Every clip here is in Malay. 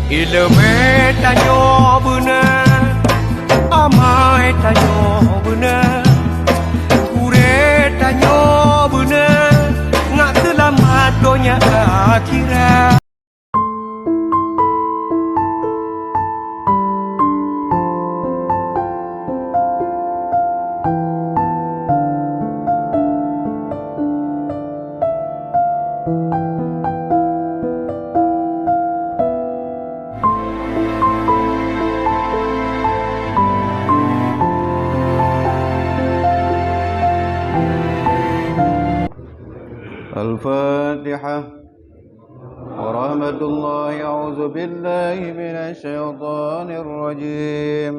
Ilme tanyo bener, amai tanyo bener, kure tanyo bener, ngak selamat donya akhirat. الفاتحة. ورحمة الله. أعوذ بالله من الشيطان الرجيم.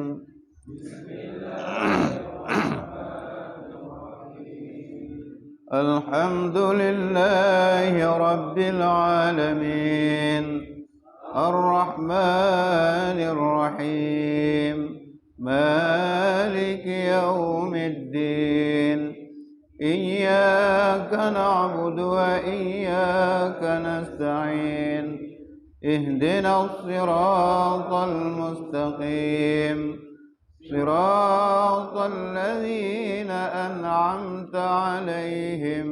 الحمد لله رب العالمين الرحمن الرحيم مالك يوم الدين إياك نعبد وإياك نستعين اهدنا الصراط المستقيم صراط الذين أنعمت عليهم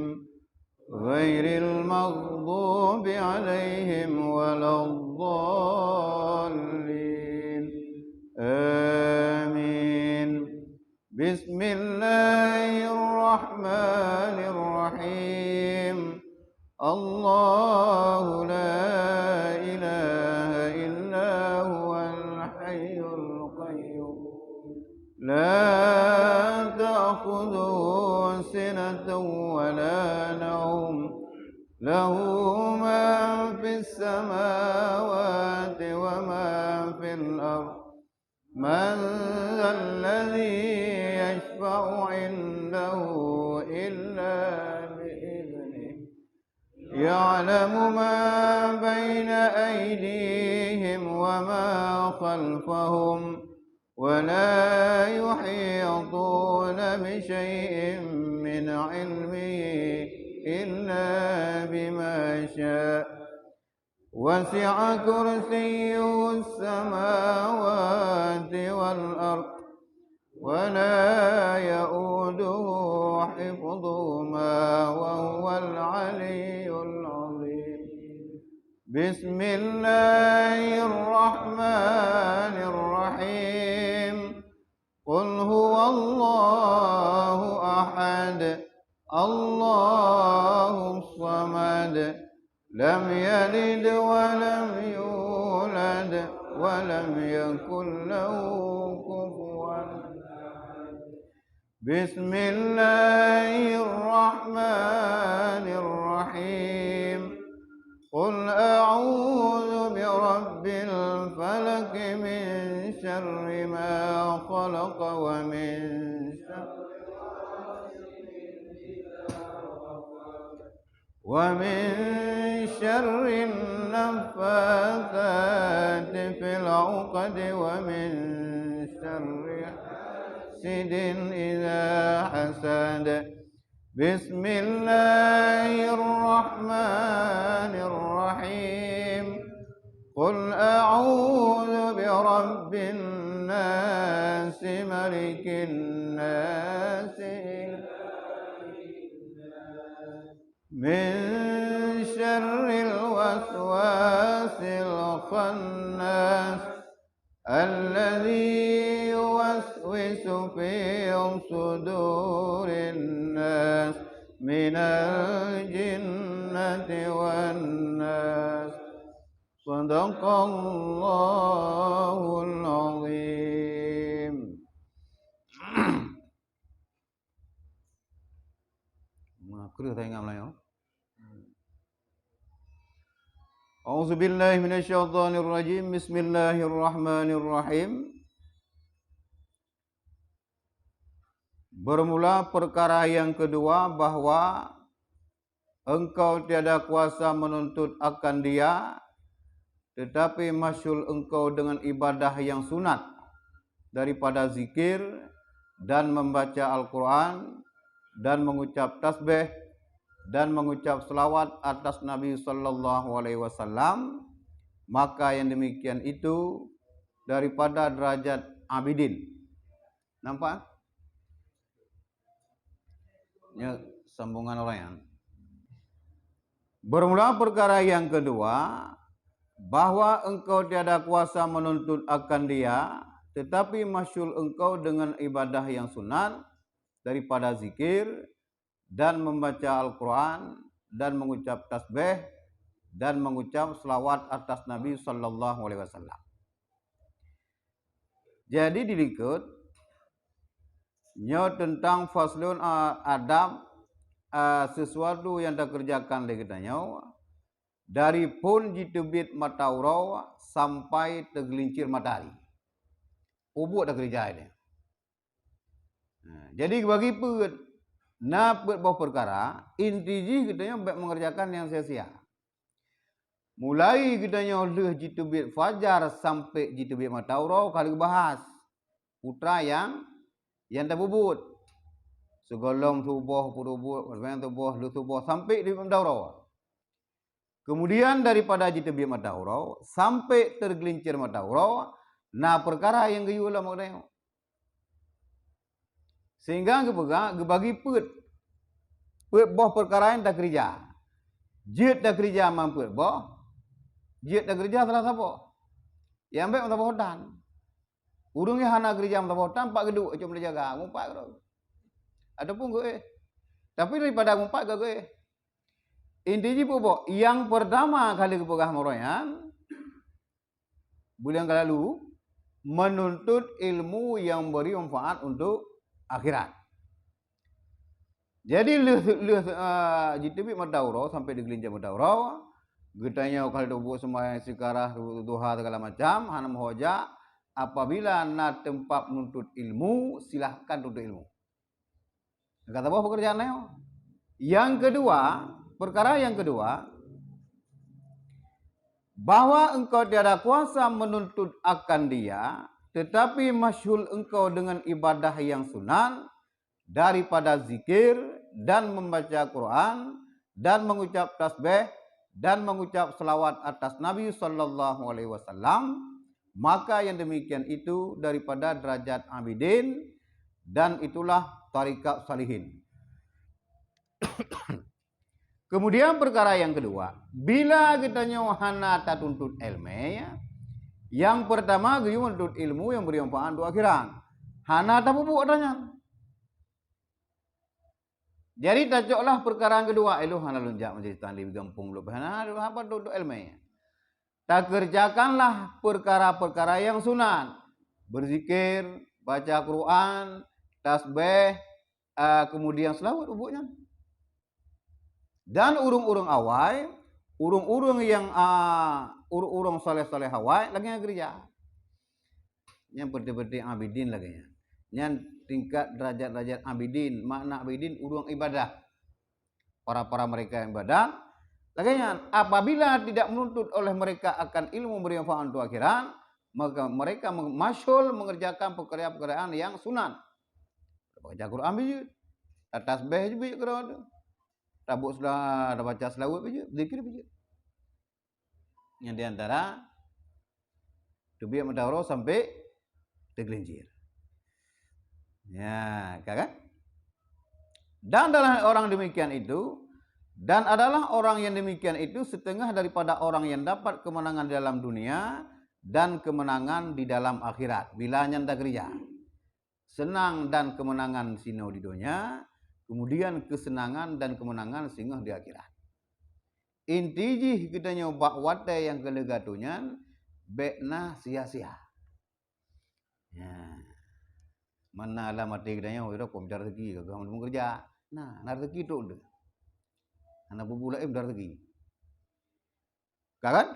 غير المغضوب عليهم ولا الضالين آمين. بسم الله الرحمن الرحيم. الله لا إله إلا هو الحي القيوم لا تأخذه سنة ولا نوم له ما في السماوات وما في الأرض من ذا الذي يشفع عنده إلا بإذنه يعلم ما بين أيديهم وما خلفهم ولا يحيطون بشيء من علمه إلا بما شاء وسع كرسيه السماوات والأرض ولا يؤوده حفظهما وهو العلي العظيم. بسم الله الرحمن الرحيم. قل هو الله أحد الله الصمد لم يلد ولم يولد ولم يكن له كفوا أحد. بسم الله الرحمن الرحيم. قل أعوذ برب الفلق من شر ما خلق ومن شر النفاثات في العقد ومن شر حاسد إذا حسد. بسم الله الرحمن الرحيم. قل أعوذ برب الناس ملك الناس من شر الوسواس الخناس الذي يوسوس في صدور الناس من الجنة والناس. صدق الله العظيم. A'udzubillahi minasyaitonirrajim. Bismillahirrahmanirrahim. Bermula perkara yang kedua bahwa engkau tiada kuasa menuntut akan dia, tetapi masyhur engkau dengan ibadah yang sunat daripada zikir dan membaca Al-Quran dan mengucap tasbih dan mengucap selawat atas Nabi sallallahu alaihi wasallam maka yang demikian itu daripada derajat abidin. Nampak? Ini sambungan orang yang bermula perkara yang kedua, bahwa engkau tiada kuasa menuntut akan dia, tetapi masyhur engkau dengan ibadah yang sunat daripada zikir dan membaca Al-Quran dan mengucap tasbih dan mengucap selawat atas Nabi sallallahu alaihi wasallam. Jadi diikut nyo tentang faslun adab sesuatu yang tak kerjakan lagi tanya dari pun ditebit mataurau sampai tergelincir matahari. Ubuk dah kerja dia. Jadi bagi put nak buat perkara inti kitanya baik mengerjakan yang sia-sia. Mulai kitanya leh ditebit fajar sampai ditebit mataurau kali bahas putra yang tak bubut. Segolong subuh, purubut, yang subuh, lu subuh sampai di mataurau. Kemudian daripada ditebit mataurau sampai tergelincir mataurau, nah perkara yang gayulah maknanya. Sehingga bagi put boh perkara yang tak kerja. Jid tak kerja mampu boh. Jid tak kerja salah siapa? Yang baik mata bohdan. Urungnya hana kerja mata bohdan, pak geduk cuma jaga, ngumpat ke. Adapun gue. Tapi daripada ngumpat ke gue. Intinya boh, yang pertama kali kepegah moroyan bulan lalu menuntut ilmu yang beri manfaat untuk akhirat. Jadi jitibik madaurau sampai digelincir madaurau, getanya kalau buat semua sekarang duha segala macam, hanam hoja apabila nak tempat menuntut ilmu silahkan tuntut ilmu. Kata apa pekerjaannya? Yang kedua, perkara yang kedua, bahwa engkau tiada kuasa menuntut akan dia, tetapi masyhur engkau dengan ibadah yang sunat daripada zikir dan membaca Quran dan mengucap tasbih dan mengucap selawat atas Nabi sallallahu alaihi wasallam, maka yang demikian itu daripada derajat abidin dan itulah tarikat salihin. Kemudian perkara yang kedua, bila kita nyohana tak tuntut ilmu ya, yang pertama kita tuntut ilmu yang beri manfaat untuk akhirat. Hana tak bubuk adanya. Jadi tajuklah perkara yang kedua, elu hana lunjak menjadi tali gampung lu. Hana apa tuntut ilmu ya. Tak kerjakanlah perkara-perkara yang sunat. Berzikir, baca Quran, tasbih, kemudian selawat bubuknya. Dan urung-urung awai, urung-urung yang urung-urung soleh-soleh awai lagi yang kerja. Yang penting-penting abidin lagi. Yang tingkat derajat-derajat abidin, makna abidin urung ibadah. Para mereka yang ibadah. Lagi apabila tidak menuntut oleh mereka akan ilmu beri manfaat untuk akhirat, maka mereka masyhur mengerjakan pekerjaan-pekerjaan yang sunat. Baca Quran biji, tasbih biji kerana tabuk sudah ada baca selawat biji, zikir biji. Yang di antara tubiak madaurau sampai tergelincir. Ya, kan? Dan adalah orang demikian itu, dan adalah orang yang demikian itu setengah daripada orang yang dapat kemenangan di dalam dunia dan kemenangan di dalam akhirat. Bila nyanda kerja. Senang dan kemenangan sino di dunia, kemudian kesenangan dan kemenangan singgah di akhirat. Inti kita nyoba wate yang kelegatunya, bekna sia-sia. Ya. Mana lah mati kita nyoba, kita komcar rezeki, kalau mau kerja. Nah, rezeki tu ada. Anak bubulai rezeki. Kan?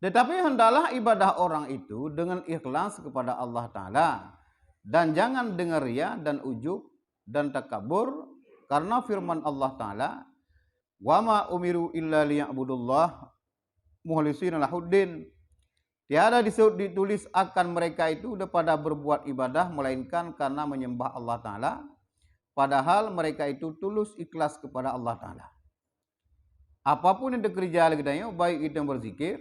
Tetapi hendaklah ibadah orang itu dengan ikhlas kepada Allah Ta'ala. Dan jangan dengar ria dan ujub dan takabur. Karena firman Allah Ta'ala, وَمَا أُمِرُوا إِلَّا لِيَعْبُدُوا اللَّهَ مُخْلِصِينَ لَهُ الدِّينَ. Tiada ditulis akan mereka itu daripada berbuat ibadah, melainkan karena menyembah Allah Ta'ala. Padahal mereka itu tulus ikhlas kepada Allah Ta'ala. Apapun yang dikerja kita, baik kita berzikir,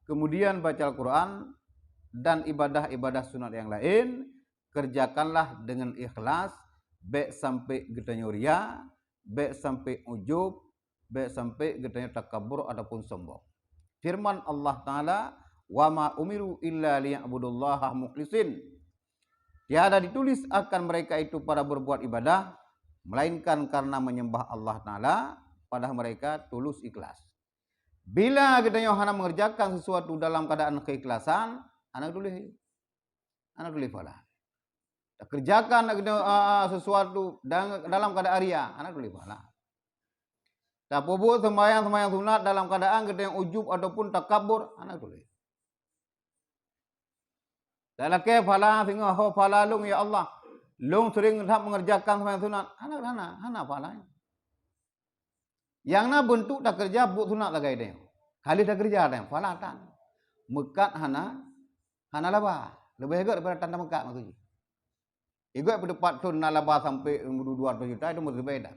kemudian baca Al-Quran, dan ibadah-ibadah sunat yang lain, kerjakanlah dengan ikhlas, baik sampai kita ria, baik sampai ujub, baik sampai kita takabur ataupun sombong. Firman Allah Ta'ala, wa ma umiru illa liya'budullaha mukhlisin. Tiada ditulis akan mereka itu pada berbuat ibadah, melainkan karena menyembah Allah Ta'ala, pada mereka tulus ikhlas. Bila kita hanya mengerjakan sesuatu dalam keadaan keikhlasan, anak tulis pala. Kerjakan sesuatu dalam keadaan ria, anak tulis pala. Tak buat sembahyang sunat dalam keadaan kita yang ujub ataupun takabur, anak tulis. Dalam ke pala tengah ho pala lung ya Allah. Lung sering tak mengerjakan sembahyang sunat, anak pala. Yang na bentuk tak kerja buat sunat lagi dia. Kali tak kerja dia, pala tan. Mekat hana laba. Lebih hebat daripada tanda mekat maksudnya. Igot berdepat tu na laba sampai 200 juta itu mesti beda.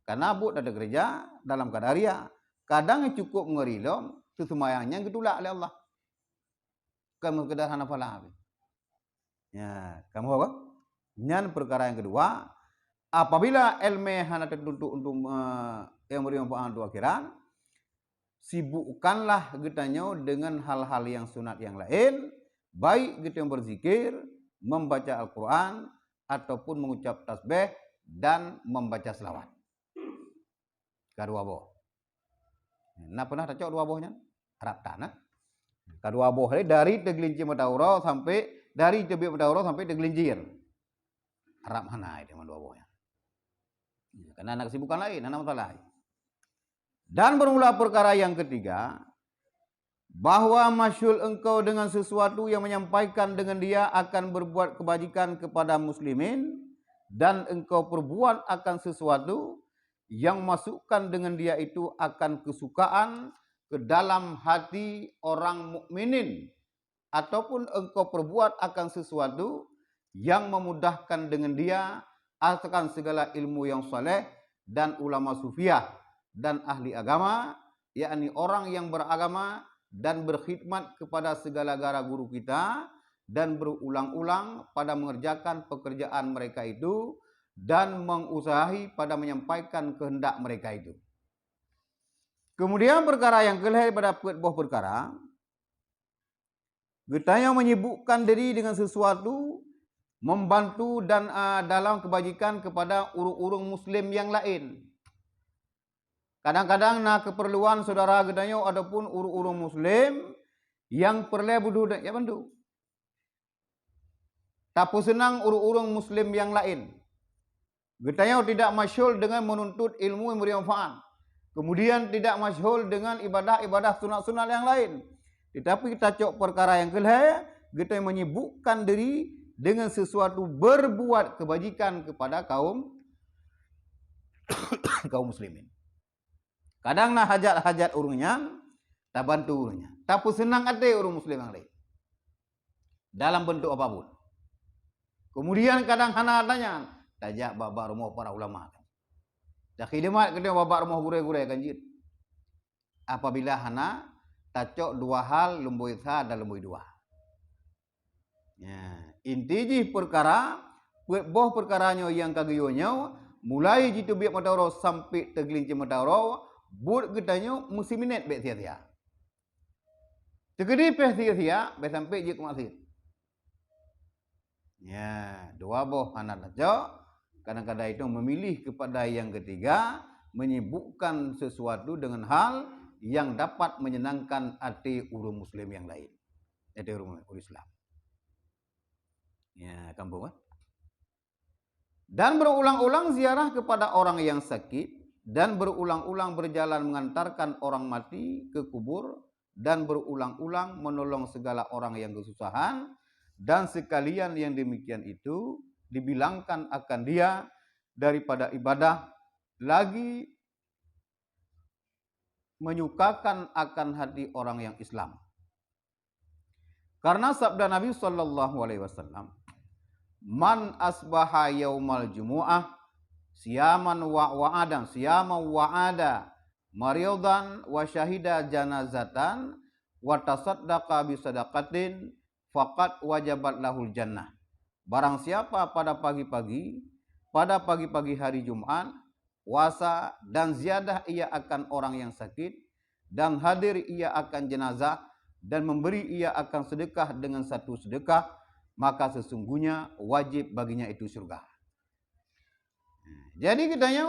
Karena buat tak kerja dalam keadaan ria. Kadang cukup mengerilom, tu semayangnya ditolak oleh Allah. Kamu sekedar hana pala. Ya, kamu apa? Nyan perkara yang kedua, apabila ilmu hana tertuntut untuk yang beri manfaat untuk akhirat, sibukkanlah getanya dengan hal-hal yang sunat yang lain, baik kita yang berzikir, membaca Al-Quran, ataupun mengucap tasbih dan membaca selawat. Kedua boh. Nah pernah tak cok dua bohnya? Harap tanah. Kedua boh dari tegelincir matauro sampai dari tebik matauro sampai tegelincir. Harap mana itu dua bohnya. Karena anak kesibukan lain, anak masalah. Dan bermula perkara yang ketiga, bahwa masyhur engkau dengan sesuatu yang menyampaikan dengan dia akan berbuat kebajikan kepada muslimin, dan engkau perbuat akan sesuatu yang masukkan dengan dia itu akan kesukaan ke dalam hati orang mukminin, ataupun engkau perbuat akan sesuatu yang memudahkan dengan dia akan segala ilmu yang saleh dan ulama sufiah dan ahli agama, yakni orang yang beragama dan berkhidmat kepada segala-gala guru kita dan berulang-ulang pada mengerjakan pekerjaan mereka itu dan mengusahahi pada menyampaikan kehendak mereka itu. Kemudian perkara yang kelihatan pada buah perkara, kita yang menyibukkan diri dengan sesuatu, membantu dan dalam kebajikan kepada urung-urung muslim yang lain. Kadang-kadang nak keperluan saudara gedanya ataupun urung-urung muslim yang perlu butuh ya bantu. Tapi senang urung-urung muslim yang lain. Gedanya tidak masyhur dengan menuntut ilmu yang bermanfaat. Kemudian tidak masyhur dengan ibadah-ibadah sunat-sunat yang lain. Tetapi kita cok perkara yang kelihatan, kita menyibukkan diri dengan sesuatu berbuat kebajikan kepada kaum muslimin. Kadang nak hajat-hajat urungnya, tak bantu urungnya. Tapi senang ada urung muslim yang lain. Dalam bentuk apapun. Kemudian kadang hana tanya, tajak babak rumah para ulama. Dah khidmat kita babak rumah gure-gure kanjir. Apabila hana tacok dua hal lumbui sa dan lumbui dua. Ya, inti ji perkara, boh perkaranya yang kagiyonyo, mulai jitu biak mataro sampai tegelincir mataro, buat getanya mesti minit bet sia-sia. Tegedi peh sia-sia, bet sampai je ke masjid. Ya, dua boh anak tacok, kadang-kadang itu memilih kepada yang ketiga, menyibukkan sesuatu dengan hal yang dapat menyenangkan hati urung muslim yang lain. Hati urung Islam. Ya, kampung kan? Dan berulang-ulang ziarah kepada orang yang sakit dan berulang-ulang berjalan mengantarkan orang mati ke kubur dan berulang-ulang menolong segala orang yang kesusahan dan sekalian yang demikian itu dibilangkan akan dia daripada ibadah lagi menyukakan akan hati orang yang Islam. Karena sabda Nabi sallallahu alaihi wasallam, "Man asbaha yaumal jumu'ah siaman wa wa'adan, siaman wa'ada mariyadan wa syahida janazatan wa tasaddaqa bi sadaqatin faqad wajabat lahul jannah. Barang siapa pada pagi-pagi hari Jumat puasa dan ziyadah ia akan orang yang sakit dan hadir ia akan jenazah dan memberi ia akan sedekah dengan satu sedekah, maka sesungguhnya wajib baginya itu surga. Jadi kitanya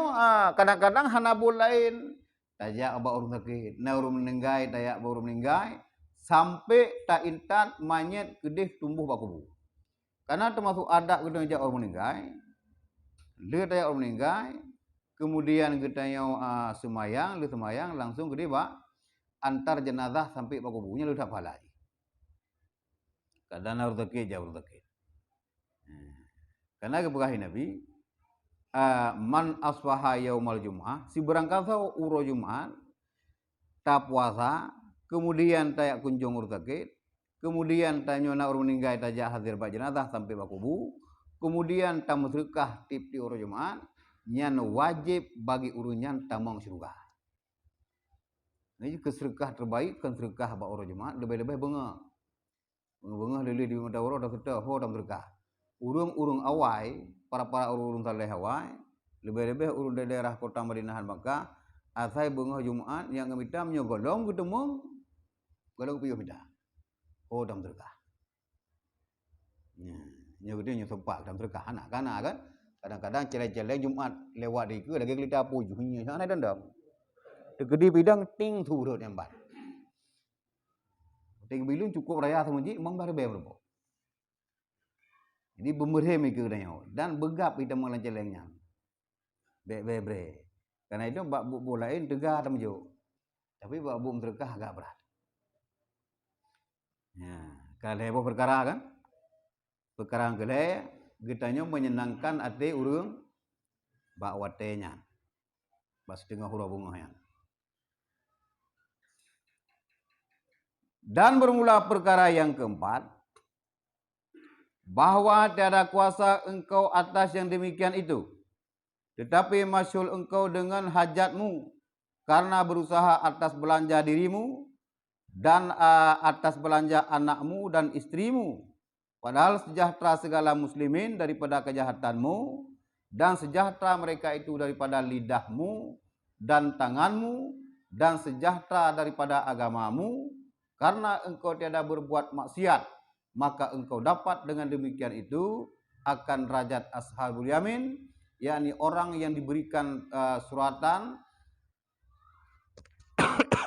kadang-kadang hanabul lain tajak abak urung sakit, na urung meninggai tayak urung meninggai sampai tak intat manyet kedih tumbuh bakubu. Karena termasuk adat kita ajak orang meninggal, dia tayak orang meninggal, kemudian kita semayang, dia semayang langsung gede bak antar jenazah sampai pak kuburnya lu tak pahala. Kadang harus takik jauh takik. Karena keberkahan Nabi, man asbaha yaumal jum'ah, si berangkat uro Jumat, tak puasa, kemudian tayak kunjung urut takik. Kemudian tanya nak orang meninggal tajak hadir bak jenazah sampai bak kubu. Kemudian tamu sedekah tip urut Jumat, nyan wajib bagi urunyan tamang syurga. Ini kesedekah terbaik kan sedekah bak urut Jumat lebih-lebih bunga. Bunga lili di mata urut dah sedekah ho dalam sedekah. Urung-urung awai, para urung saleh awai, lebih-lebih urung daerah kota Madinah Makkah, asai bunga Jumat yang ngemita menyogolong ketemu golong piyo minta. Oh dalam terkah. Nyuruh sempat dalam terkah anak-anak kan. Kadang-kadang celeng-celeng Jumat lewat di ke lagi kelita pujuhnya sana dendam. Tegedi bidang ting turut yang bat. Ting bilun cukup raya semuji emang baru bayar berapa. Jadi bemerhe mikir dan begap kita malan celengnya. Bre. Karena itu bak bu lain tegah tamjo. Tapi bak bu terkah agak berat. Ya, kalau perkara kan, perkara kelai, kitanya menyenangkan hati urung bak watenya, bas tengah huruf bunganya. Dan bermula perkara yang keempat, bahwa tiada kuasa engkau atas yang demikian itu, tetapi masyhur engkau dengan hajatmu, karena berusaha atas belanja dirimu, dan atas belanja anakmu dan istrimu. Padahal sejahtera segala muslimin daripada kejahatanmu, dan sejahtera mereka itu daripada lidahmu dan tanganmu, dan sejahtera daripada agamamu. Karena engkau tiada berbuat maksiat, maka engkau dapat dengan demikian itu akan derajat ashabul yamin, yakni orang yang diberikan suratan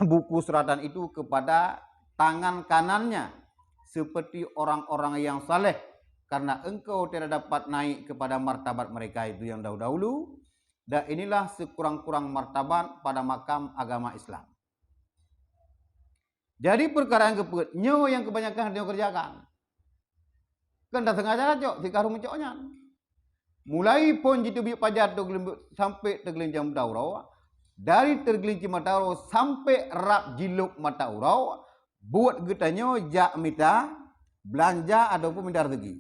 buku suratan itu kepada tangan kanannya seperti orang-orang yang saleh, karena engkau tidak dapat naik kepada martabat mereka itu yang dahulu, dan inilah sekurang-kurang martabat pada makam agama Islam. Jadi perkara yang nyo yang kebanyakan dia kerjakan kan dah sengaja cok dikaruh mencoknya mulai pun jitu bi pajat sampai tergelincir daurau. Dari tergelincir mata urau sampai rap jiluk mata urau, buat getanya jak minta belanja ataupun minta rezeki.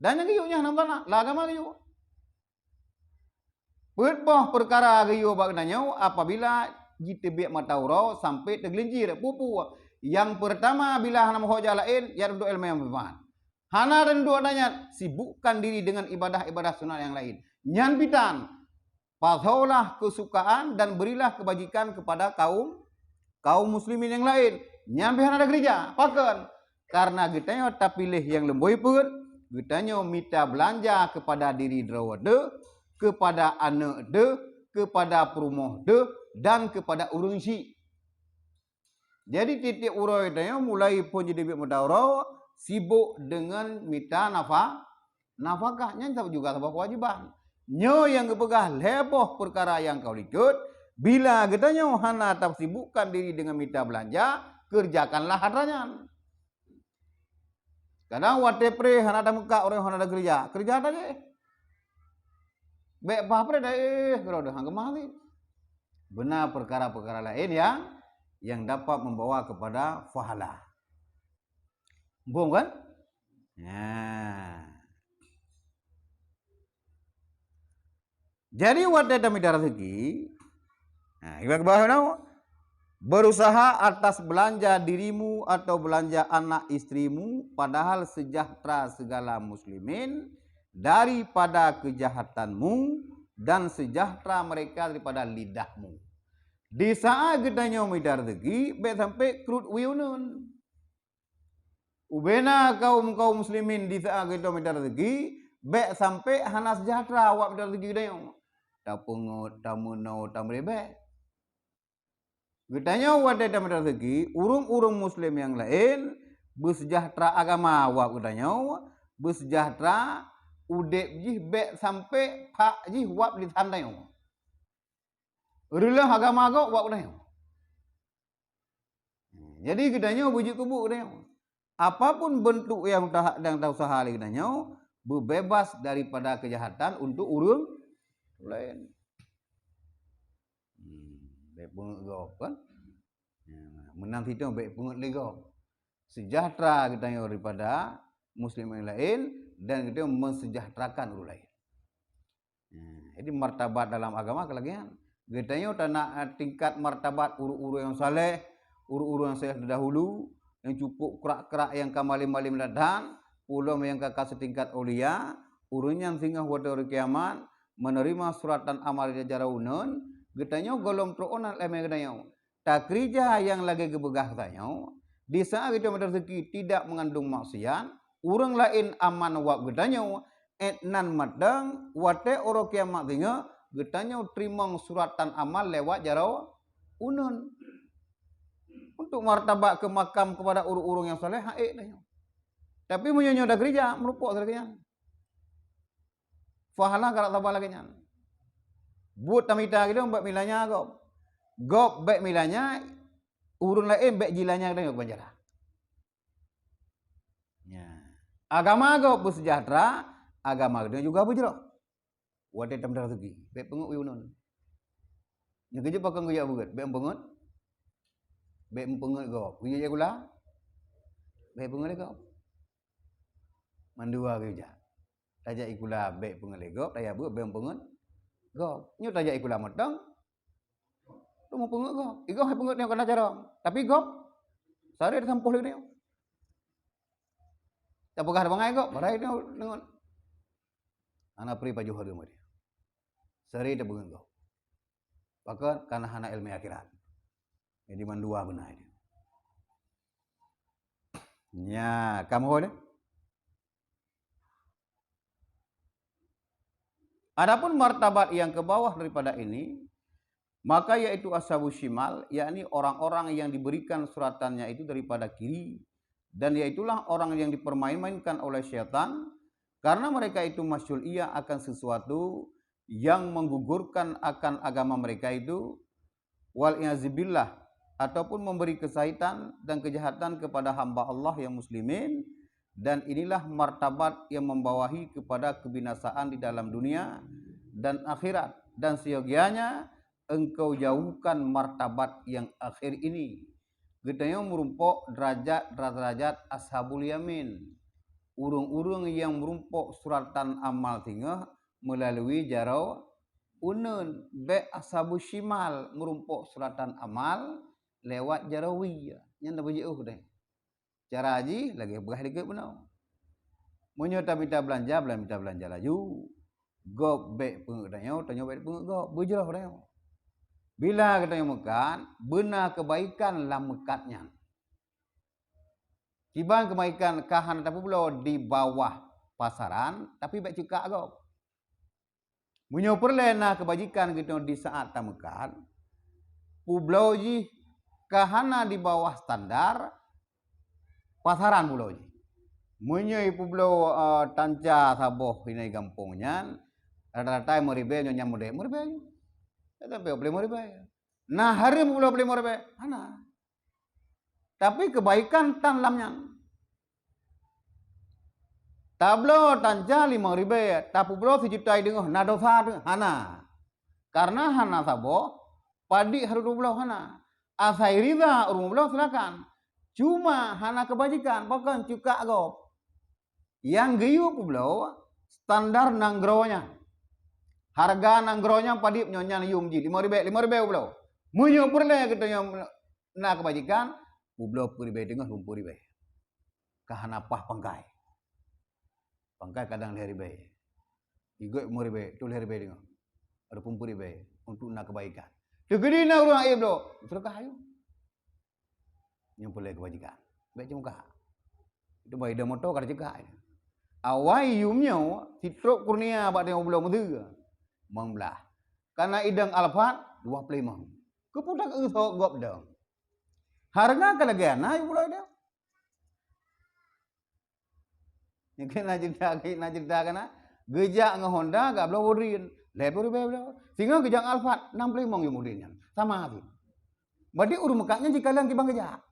Dan yang kiyuknya nampak lagama kiyuk. Perboh perkara kiyuk bak getanya apabila jitu bi mata urau sampai tergelincir pupu. Yang pertama bila hana hoja lain ya untuk ilmu yang bermanfaat. Hana dan dua nanya sibukkan diri dengan ibadah-ibadah sunat yang lain. Nyan bidan pasaulah kesukaan dan berilah kebajikan kepada kaum muslimin yang lain. Nyambihan ada gereja, pakan. Karena getanya tak pilih yang lemboi pun, getanya minta belanja kepada diri derawat de, kepada anak de, kepada perumah de, dan kepada urung si. Jadi titik urau getanya mulai pun jadi mudahurau sibuk dengan minta nafkahnya juga sebuah kewajiban. Nyo yang kepegah leboh perkara yang kau ikut, bila getanya hana tak sibukkan diri dengan minta belanja, kerjakanlah hadranya. Kadang wate pre hana ada muka orang hana ada kerja aja. Baik apa dah kalau dah hanggemah ni. Benar perkara-perkara lain yang dapat membawa kepada fahala. Bom kan? Ya. Jadi wadai tamidar rezeki. Nah, ibarat bahwa berusaha atas belanja dirimu atau belanja anak istrimu, padahal sejahtera segala muslimin daripada kejahatanmu dan sejahtera mereka daripada lidahmu. Di saat gedanya midar rezeki, bet sampai krut wiunun. Ubena kaum muslimin di saat gedanya midar rezeki, bet sampai hana sejahtera awak midar rezeki gedanya. Tak pungut, tak munau, tak meribet. Gedanya wadai dan midar rezeki, urung-urung muslim yang lain bersejahtera agama awak gedanya, bersejahtera udep jih bet sampai pak jih wap di tandai. Urulah agama agak wap gedanya. Jadi gedanya bujuk kubuk gedanya. Apapun bentuk yang tahu sahali gedanya, berbebas daripada kejahatan untuk urung lain. Baik pungut gop kan? Menang kita baik pungut lego. Sejahtera gedanya daripada muslim yang lain dan kita mensejahterakan orang lain. Jadi martabat dalam agama kelagian. Gedanya tak nak tingkat martabat uru-uru yang saleh, uru-uru yang saleh dahulu, yang cukup kerak-kerak yang kamalim-malim ladan, ulama yang kakak setingkat ulia, urunya yang singgah pada hari kiamat, menerima suratan amal di jaraunan, gedanya golong teronan lemah gedanya. Tak kerja yang lagi gebegah tanya, di saat kita rezeki tidak mengandung maksiat, orang lain aman wak gedanya, etnan madang, wate orang kiamat tinggal, gedanya terima suratan amal lewat jarau unun. Untuk martabat ke makam kepada urung-urung yang saleh, haik tanya. Tapi menyonya dah kerja, merupuk kerja. Fahala kalau tabah lagi nya. Buat tamita kita buat milanya gop. Gop baik milanya urun lain baik jilanya kita penjara. Ya. Agama gop bersejahtera, agama kita juga berjerah. Wadai tamdar rezeki, baik pengut wiunun. Yang kerja pakai kerja buat, baik pengut. Baik pengut gop. Kerja gula. Baik pengut gop. Mandua kerja. Tajak ikula baik pengut gop, tajak buat baik pengut gop. Nyo tajak ikula matang. Tu mau pengut gop. Igo hai pengut ni kena cara. Tapi gop sare dah sampuh lagi ni. Tak pegah bangai gop, barai dia dengan anak pri baju hari dia. Sare dah pengut gop. Bahkan karena hana ilmu akhirat. Jadi mandua benar dia. Ya, kamu boleh? Adapun martabat yang ke bawah daripada ini, maka yaitu ashabus shimal, yakni orang-orang yang diberikan suratannya itu daripada kiri, dan yaitulah orang yang dipermain-mainkan oleh syaitan, karena mereka itu masyhul akan sesuatu yang menggugurkan akan agama mereka itu, wal iazibillah, ataupun memberi kesahitan dan kejahatan kepada hamba Allah yang muslimin. Dan inilah martabat yang membawahi kepada kebinasaan di dalam dunia dan akhirat. Dan seyogianya engkau jauhkan martabat yang akhir ini. Gedanya merumpok derajat ashabul yamin. Urung-urung yang merumpok suratan amal tinggal melalui jarau unun. Be ashabus shimal merumpok suratan amal lewat jarawi. Yang dah berjauh dah. Cara haji lagi berah dekat benar. Menyota minta belanja laju. Gop baik pengut tanya baik pengut gop. Berjerah tanya. Bila katanya makan, benar kebaikan lah mekatnya. Kibang kebaikan kahan tapi pula di bawah pasaran, tapi baik cekak gop. Munyo perlena kebajikan kita di saat tamekan, pulau ji kahana di bawah standar, pasaran pulau ji. Munyo pulau tanca saboh ini kampungnya, rata-rata meribe nyonya meribe. Tapi boleh meribe. Nah hari pulau boleh meribe, ana. Tapi kebaikan tanlamnya. Tablo tanca 5.000, tapi pulau sejuta dengoh, na dosa tu, hana. Karena hana saboh, padi harus pulau hana. Asai rida urung pulau silakan. Cuma hana kebajikan, bukan cuka gop. Yang geyu pulau standar nanggronya. Harga nanggronya padip nyonya yung ji 5.000 belau. Munyo purle kita yang nak kebajikan ublo 10.000 dengan 20.000. Kahanapah pangkai. Pangkai kadang 2.000. Igo 5.000 tu 2.000 dengan. Ada 20.000 untuk nak kebaikan. Tegedi na urang aib lo. Sedekah ayo. Yang purle kebajikan. Baik muka. Itu bayi dah motor kada cegah. Awai yumnya titrok kurnia bak dengan ublo muda. Mangbelah. Karena idang alfat 25. Kepudak usah gop dong. Harga kalagiana ibu lo dia. Yang kena cerita kana gejak nge Honda gak belo urin. Lebar belo. Sehingga gejak alfat 65 yang urinnya. Sama habis. Berarti urun mekaknya jika lang kibang gejak.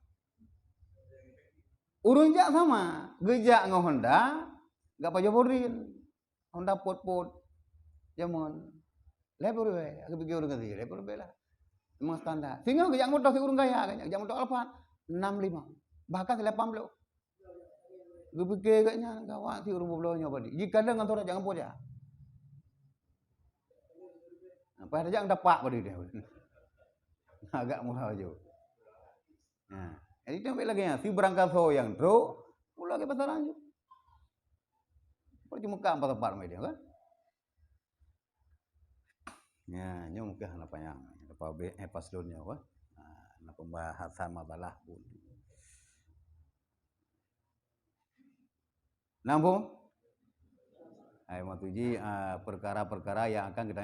Urun jak sama. Gejak nge Honda gak pajak urin. Honda pot-pot. Jamon. Lebar be, aku pikir urang kata lebar be lah. Memang standar. Sehingga gejak motor si urang gaya kan, gejak motor alfat 65. Bahkan 80. Aku pikir katnya gawat si urang beblonyo padi. Jika ada ngantor jangan poja. Apa ada jangan dapat padi dia. Agak murah aja. Nah, jadi sampai lagi ya, si berangkat so yang tro, pula ke pasaran je. Pergi muka 4 tempat dia kan. Ya, nyo mungkin apa yang paslonnya apa? Nah, pembahasan masalah pun. Nambung? Ai matuji perkara-perkara yang akan kita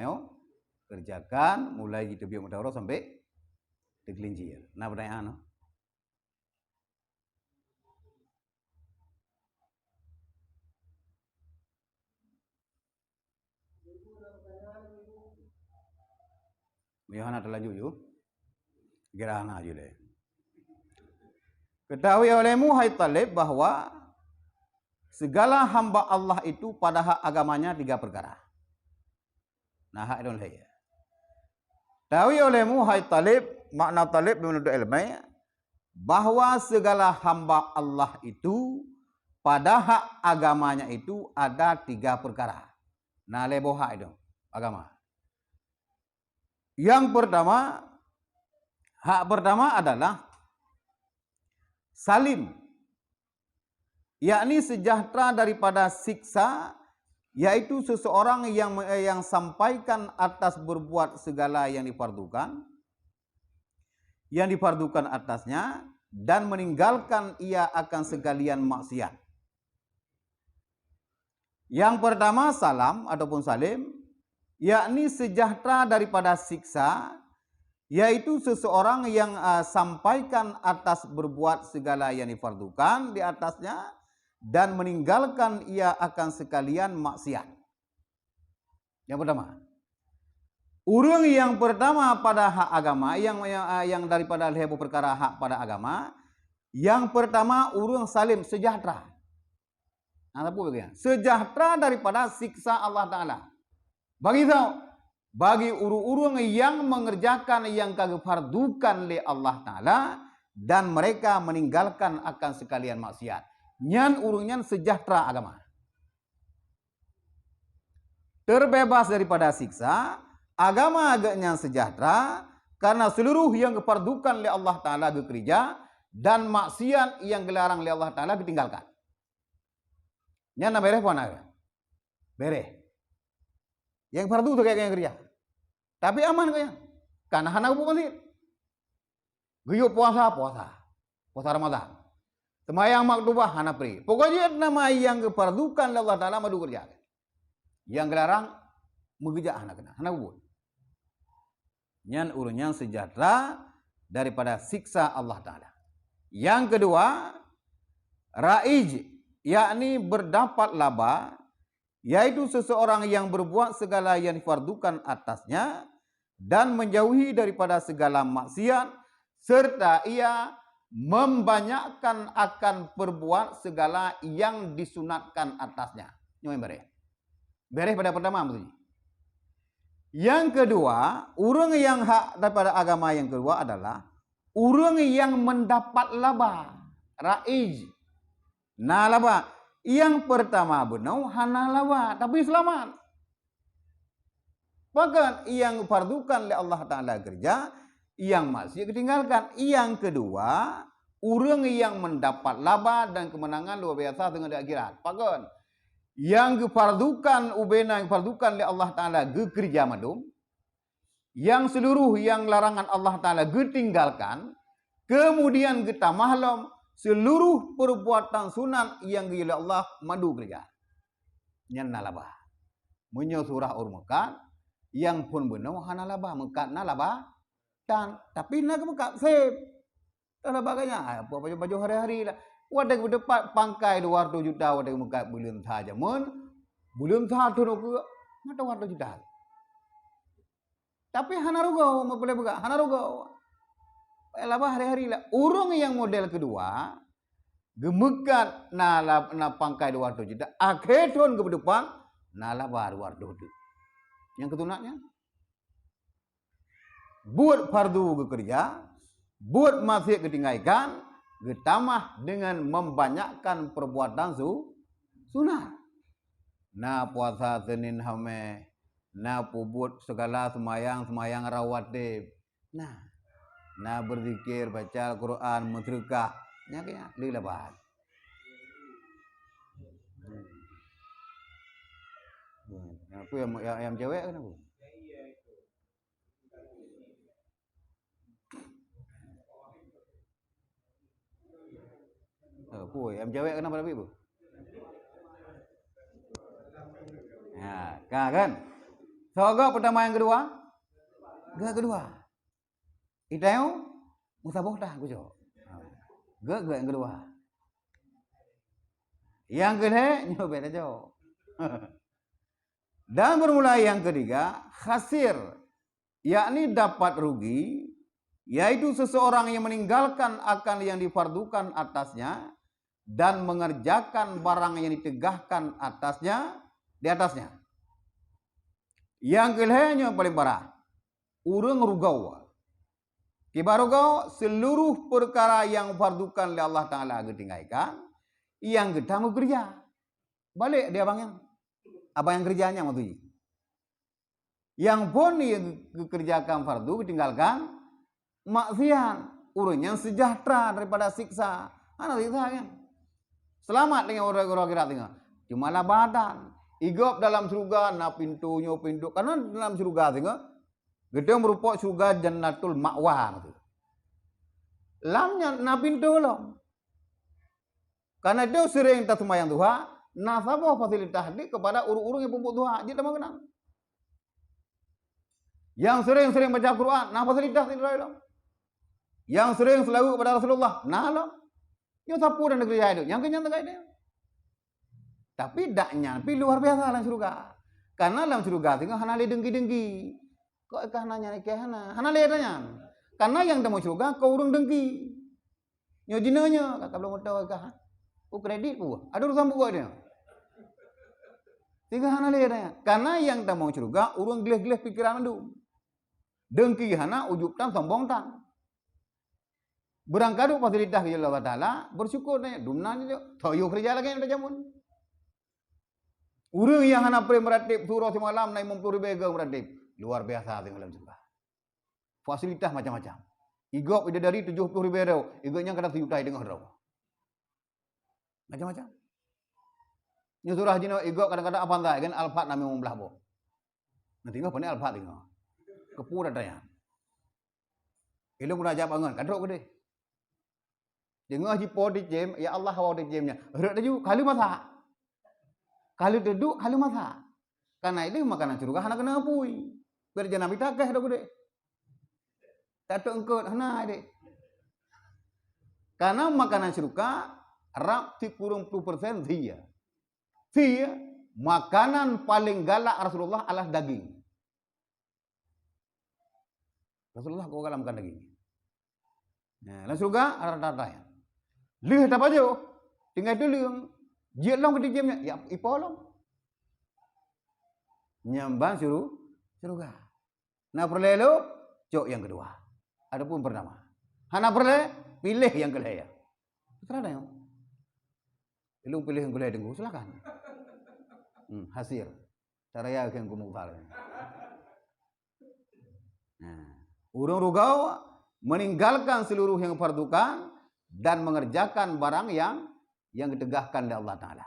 kerjakan mulai kita biar mudahara sampai digelincir. Nah, pertanyaan Yohana telah jujur. Gerana jule. Ketahui olehmu hai Talib bahwa segala hamba Allah itu pada hak agamanya 3 perkara. Nah, hak itu lah. Tahu olehmu hai Talib, makna Talib menuntut ilmu bahwa segala hamba Allah itu pada hak agamanya itu ada 3 perkara. Nah, lebo hak itu agama. Yang pertama, hak pertama adalah salim, yakni sejahtera daripada siksa, yaitu seseorang yang sampaikan atas berbuat segala yang difardukan atasnya dan meninggalkan ia akan sekalian maksiat. Yang pertama salam ataupun salim, yakni sejahtera daripada siksa, yaitu seseorang yang sampaikan atas berbuat segala yang difardukan di atasnya dan meninggalkan ia akan sekalian maksiat. Yang pertama, urang yang pertama pada hak agama yang daripada lebu perkara hak pada agama, yang pertama urang salim sejahtera. Apa begini? Sejahtera daripada siksa Allah Taala. Bagi urung-urung yang mengerjakan yang kagefardukan oleh Allah Ta'ala dan mereka meninggalkan akan sekalian maksiat. Nyan urungnya sejahtera agama. Terbebas daripada siksa, agama agaknya sejahtera karena seluruh yang kefardukan oleh Allah Ta'ala gekerja dan maksiat yang dilarang oleh Allah Ta'ala ditinggalkan. Nyan na bereh puan aga? Bereh. Yang fardu tu kayak yang kerja. Tapi aman kaya. Karena hana upu masjid. Guyup puasa Ramadan. Semayang maktubah hana pri. Pokoknya nama yang kefardukan Allah Ta'ala madu kerja. Yang dilarang mengerja hana kena. Hana upu. Nyan urunyan sejahtera daripada siksa Allah Ta'ala. Yang kedua, raij, yakni berdapat laba, yaitu seseorang yang berbuat segala yang difardukan atasnya dan menjauhi daripada segala maksiat serta ia membanyakkan akan perbuat segala yang disunatkan atasnya. Nyoy bereh pada pertama maksudnya. Yang kedua, urang yang hak daripada agama yang kedua adalah urang yang mendapat laba, raij. Nah, laba yang pertama benar hana laba tapi selamat. Bahkan yang fardukan oleh Allah Ta'ala kerja, yang masih ketinggalkan. Yang kedua, orang yang mendapat laba dan kemenangan luar biasa dengan di akhirat. Bahkan yang difardukan ubena yang fardukan oleh Allah Ta'ala kerja madum, yang seluruh yang larangan Allah Ta'ala ditinggalkan, kemudian kita mahlum seluruh perbuatan sunat yang oleh Allah madu kerja. Yang nalabah. Menyo surah urmukan, yang pun benar hana labah mekat na labah dan tapi nak mekat sep tak labahnya apa baju hari-hari lah wadah berdepat pangkai 200 juta wadah mekat belum saja belum satu aku mata 200 juta tapi hana rugo boleh buka hana rugo labah hari-hari lah urang yang model kedua gemekat na pangkai 200 juta akhirun ke depan na labah 200 juta. Yang ketunanya, buat fardu bekerja, buat masih ketinggalkan, ditambah dengan membanyakkan perbuatan sunat. Na puasa Senin hame, na pubut segala semayang rawatib. Na berzikir, baca Al-Quran, mensedekah, nyaknya lilabat. Aku yang cewek kan aku. Aku yang cewek kenapa lebih bu? Ya, kan? Soga pertama yang kedua, Itayo musabah dah aku jo. Yang kedua. Yang kedua nyobet aja. Dan bermula yang ketiga, khasir, yakni dapat rugi, yaitu seseorang yang meninggalkan akan yang difardukan atasnya dan mengerjakan barang yang ditegahkan di atasnya. Yang kelihanya paling parah, urang rugau. Kibarugau seluruh perkara yang fardukan oleh Allah Ta'ala ketinggalkan, yang kita mau kerja. Balik dia abang yang kerjanya maksudnya. Yang pun yang dikerjakan fardu ditinggalkan maksiat, urangnya sejahtera daripada siksa. Mana siksa kan? Selamat dengan orang-orang akhirat tengah. Cuma lah badan. Igop dalam surga na pintu karena dalam surga tengah gede merupakan surga Jannatul Ma'wa. Lamnya na pintu loh. Karena dia sering tak semayang Tuhan. Nasabah fasilitas ini kepada urung-urung yang pupuk doa. Dia tak mengenal. Yang sering baca Quran, nah fasilitas ini lah. Yang sering selalu kepada Rasulullah, nah lah. Yang sapu dan negeri itu, yang kenyang tegak itu. Tapi daknya, tapi luar biasa dalam surga. Karena dalam surga tinggal hana le dengki-dengki. Kok hananya ke hana le tanya. Karena yang temu surga kau urung dengki. Nyo jinanya, kakak belum tahu kah? Kredit pun, ada urusan buku dia. Tiga hana lihatnya. Karena yang tak mau surga, urang gelis-gelis pikiran itu. Dengki hana ujub tan sombong tan. Berangkadu fasilitas Allah Ta'ala, bersyukur nih. Dumna ni dia, toyo kerja lagi yang jamun. Urang yang hana pre meratip surau semalam naik 50 ribu meratip. Luar biasa dengan surga. Fasilitas macam-macam. Igop ida dari 70 ribu euro. Igopnya kena 1 juta dengan euro. Macam-macam. Nya surah jino igok kadang-kadang apa enggak kan alfat nami membelah bo. Nanti ngah pone alfat tengah. Kepura daya. Ilmu nak jawab angan kadrok gede. Dengar jipo di jem ya Allah hawa di jemnya. Rek daju kali masa. Kali duduk kali masa. Karena ini makanan surga hana kena apui. Biar jangan bitakah dak gede. Tak engkot hana ade. Karena makanan surga Rap 30% dia. Dia makanan paling galak Rasulullah adalah daging. Rasulullah kau galak makan daging. Nah, langsung surga rata-rata ya. Lihat apa aja? Tinggal itu liang. Dia long ke dijemnya. Ya, ipolong. Nyambang surga. Nah, perlelu cok yang kedua. Adapun pertama. Hana perle pilih yang kedua. Terada ya. Lu pilih yang gulai dengku, silakan. Hasil. Cara ya yang kumukal. Urung rugau meninggalkan seluruh yang fardukan dan mengerjakan barang yang ditegahkan oleh Allah Ta'ala.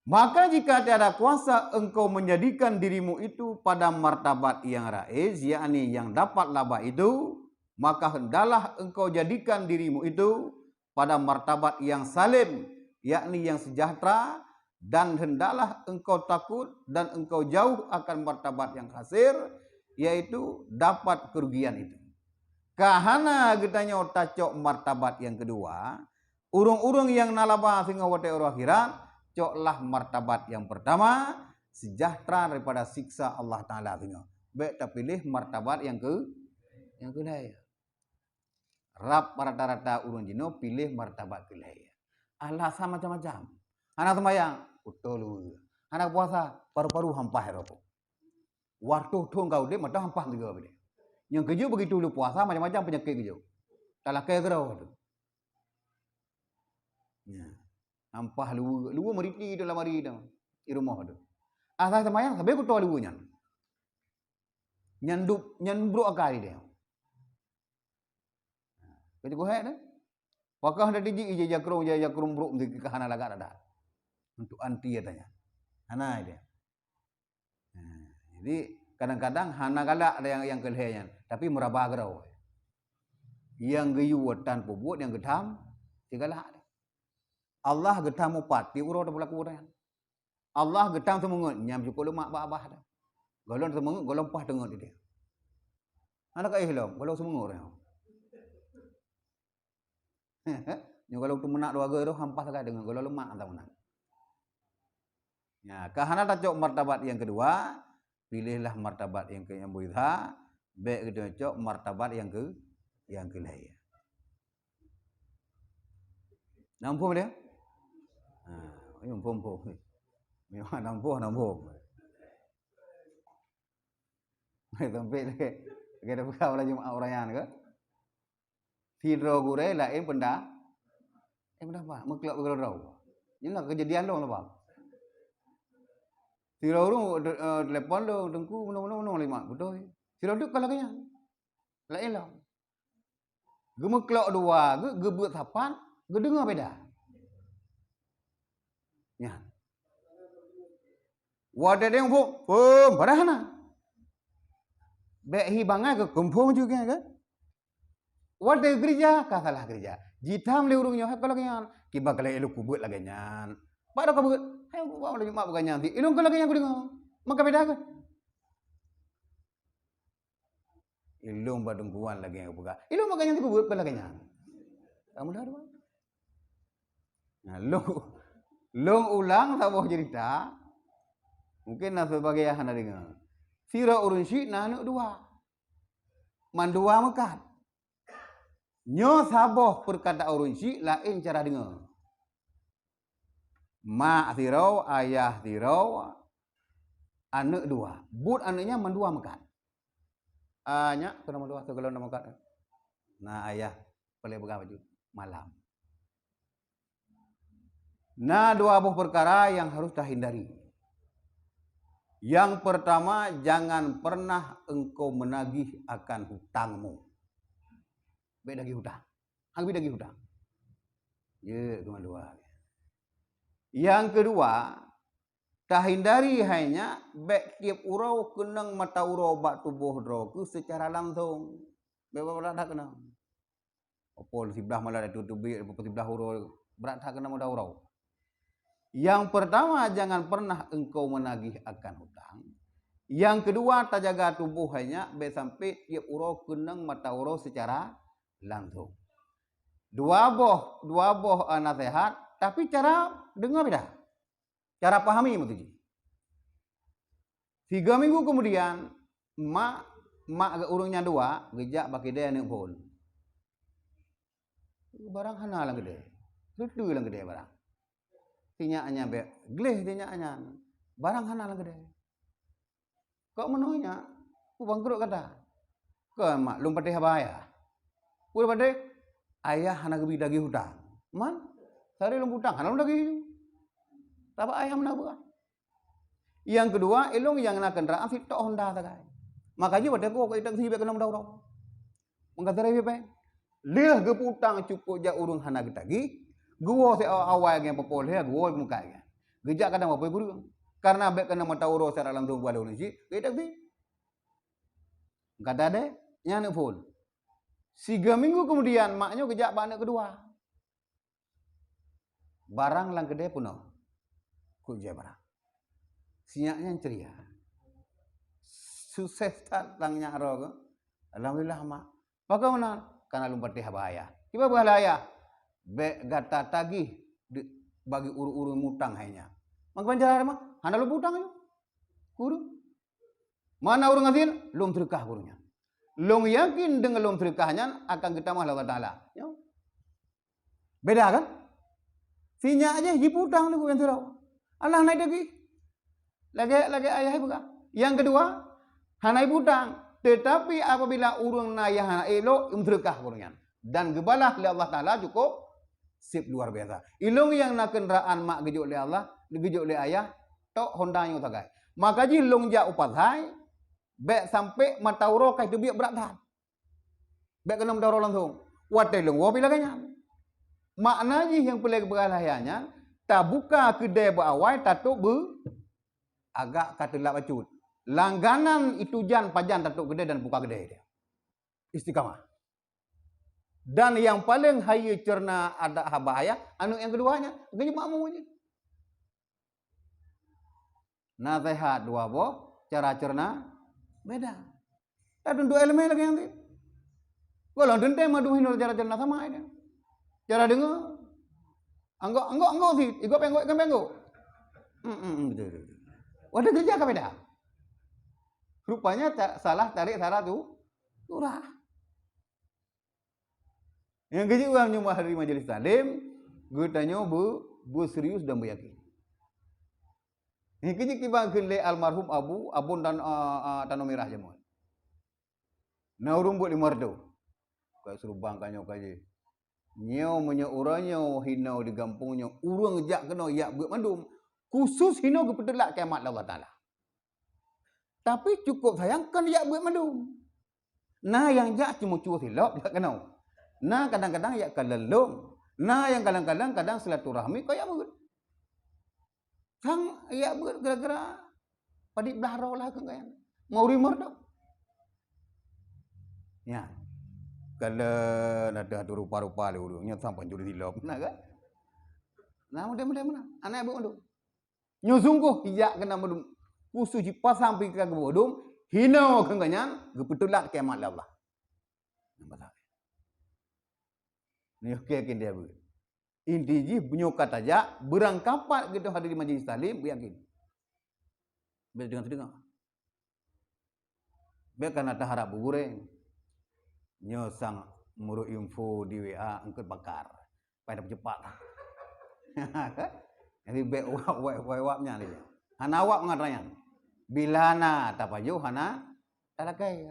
Maka jika tiada kuasa engkau menjadikan dirimu itu pada martabat yang raiz, yakni yang dapat laba itu, maka hendaklah engkau jadikan dirimu itu pada martabat yang salim, yakni yang sejahtera, dan hendaklah engkau takut dan engkau jauh akan martabat yang khasir, yaitu dapat kerugian itu. Kahana getanya otacok martabat yang kedua, urung-urung yang nalaba sehingga wate orang akhirat, coklah martabat yang pertama, sejahtera daripada siksa Allah Ta'ala. Baik tak pilih martabat yang kedua. Rap rata-rata urung jino pilih martabat kedua. Alasan macam-macam. Anak sembahyang, betul. Anak puasa, paru-paru hampah rokok. Waktu tuh kau deh, mata hampah juga bede. Yang keju begitu lu puasa, macam-macam penyakit keju. Tak lakai gerau tu. Ya. Hampah lu meriti dalam hari itu di rumah tu. Asal sembahyang sampai aku tahu lunya. Nyanduk akal dia. Kita gohek dah. Pakah dah diji jakrum bro mesti ke hana lagak ada. Untuk anti katanya. Hana dia. Jadi kadang-kadang hana galak ada yang kelehnya, tapi meraba gerau. Yang geyu tanpa buat yang gedam tigalah. Allah gedam upati uro dah berlaku dah. Allah gedam semungut nyam cukup lemak abah dah. Golong semungut golong pah dengar dia. Anak ai helom golong semungut dah. Yang golong tu menak dua gero hampah sekali dengan golong lemak atau menak. Ya, kahana tacok martabat yang kedua, pilihlah martabat yang buidha, baik kita cok martabat yang kelaya. Nampu dia? Nampu. Memang nampu. Sampai kita buka lagi orang ke? Tidro gure lain benda. Benda apa? Meklok bergerau. Ini lah kejadian lo apa? Tidro lu telepon lo dengku menung lima betul. Tidro tu kalau kaya. Lain lah. Gemeklok dua, gebut sapan, gedengar beda. Ya. Wadah dia pun, padahana. Baik hibangan ke kumpul juga kan? Wadah gereja, kasalah gereja. Jitam le urungnya, kalau kaya, kiba kalau elu kubut lagi nyan. Pada kubut, hai bawa lagi mak bukan nyanti. Ilung kalau kaya kudengar, maka beda kan? Ilung badungkuan lagi yang buka. Ilung makanya tu kubut kalau kaya. Kamu dah ada. Nah, long ulang sabuh cerita. Mungkin nak sebagai yang anda dengar. Sira urun syik nanuk dua. Mandua mekat. Nyo sabuh perkata urun syik lain cara dengar. Mak sirau, ayah sirau, anak dua. But anaknya mandua mekat. Anya kena mandua segala nama mekat. Nah ayah boleh pegang baju malam. Nah dua buah perkara yang harus dah hindari. Yang pertama, jangan pernah engkau menagih akan hutangmu. Baik lagi hutang. Habis lagi hutang. Ya, cuma dua. Yang kedua, tak hindari hanya baik tiap urau kenang mata urau bak tubuh droku secara langsung. Beberapa dah kena. Opol sebelah malah ada tutubi, sebelah urau berat tak kena mata urau. Yang pertama, jangan pernah engkau menagih akan hutang. Yang kedua, tak jaga tubuh hanya sampai tiap urau kenang mata urau secara langsung. Dua boh nasihat, tapi cara dengar beda. Cara pahami begitu. 3 minggu kemudian, mak urungnya dua, gejak bagi dia ni pun. Barang hana lah gede. Lutu lah gede barang. Tinyaannya gleh tinyaannya. Barang hana lah gede. Kok menunya? Ku bangkrut kata. Kau mak lum patih bahaya. Ku patih ayah hana gebi dagi hutang. Man, sari lum hutang hana lum dagi. Tapi ayah mana buat? Yang kedua, elong yang nak kenderaan si tok Honda sagai. Makanya pada ko kita sih kena mendau. Mengkata dia leh ge putang cukup ja urung hana kita gi. Gua se awal yang popol he gua muka ya. Gejak kadang apa guru. Karena bek kena mata uro secara langsung pada ulun si. Kita sih. Kata deh nyane pun. 3 minggu kemudian maknya gejak anak kedua. Barang lang gede puno. Kuja barang. Sinyaknya ceria. Sukses tak langnya roh. Alhamdulillah mak. Bagaimana? Karena lumpat dia bahaya. Tiba bahaya. Be gata tagih bagi uru-uru mutang hanya. Mak banjar mak. Hana lu utang itu. Guru. Mana urang asin? Lum terkah gurunya. Lum yakin dengan lum terkahnya akan kita Allah Taala. Beda kan? Sinya aja hiputang lu yang terau. Allah naik lagi. Lagi ayah buka. Yang kedua, hanai butang. Tetapi apabila urang naya hana elo terkah gurunya. Dan gebalah oleh Allah Taala cukup sip luar biasa. Ilung yang nak kenderaan mak gejuk oleh Allah, gejuk oleh ayah, tok hondanya utagai. Maka ji long ja upadhai, bek sampai matauro kai tu biak berat dah. Bek kena matauro langsung. Watai long wa bilaganya. Makna ji yang pelai beralahnya, ta buka kedai berawai tatuk agak kata lak bacut. Langganan itu jan pajan tatuk kedai dan buka kedai dia. Istiqamah. Dan yang paling haya cerna ada bahaya, anu yang keduanya, gaji makmum je. Nasihat dua boh, cara cerna beda. Tak dua elemen lagi nanti. Kalau dente madu hinur cara cerna sama aja. Cara dengar, anggo sih, ikut penggo. Betul. Wadah kerja ke beda. Rupanya salah tarik salah tu, turah. Yang kecil orang nyumbah hari majelis taklim, gue tanya bu serius dan beryakin. Yang kecil tiba kele almarhum abun dan tanah merah jamuan. Naurum buat 500. Kau suruh bangkanya kaji. Nyau orangnya hinau di kampungnya, urang jak kena yak buat mandum. Khusus hinau kepedelak kiamat Allah Taala. Tapi cukup sayangkan yak buat mandum. Nah yang jak cuma cuba silap jak kena. Nah kadang-kadang yak kalelong. Nah yang kadang-kadang silaturahmi kau yak buat. Sang yak buat gara-gara padik belahro lah kan kaya. Mau rimor dah. Ya. Kalau ada rupa-rupa le urungnya sampai juri silap nah kan. Nah mudah-mudah mana? Anak buat mandum. Nyusungkuh hijak kena mandum. Khusus jipas sampai ke bodom hina kenganyan gepetulak kiamat Allah. Nampak. Ni yakin dia ber. Inti ji bunyokat aja berangkapat kita hadir di majlis taklim yakin. Biar dengan terdengar. Biar kan ada harap goreng. Nyosang muru info di WA angkut bakar. Pada cepat. Jadi be wap-wapnya dia. Hana awak mengatanya. Bila na tapaju hana talakai.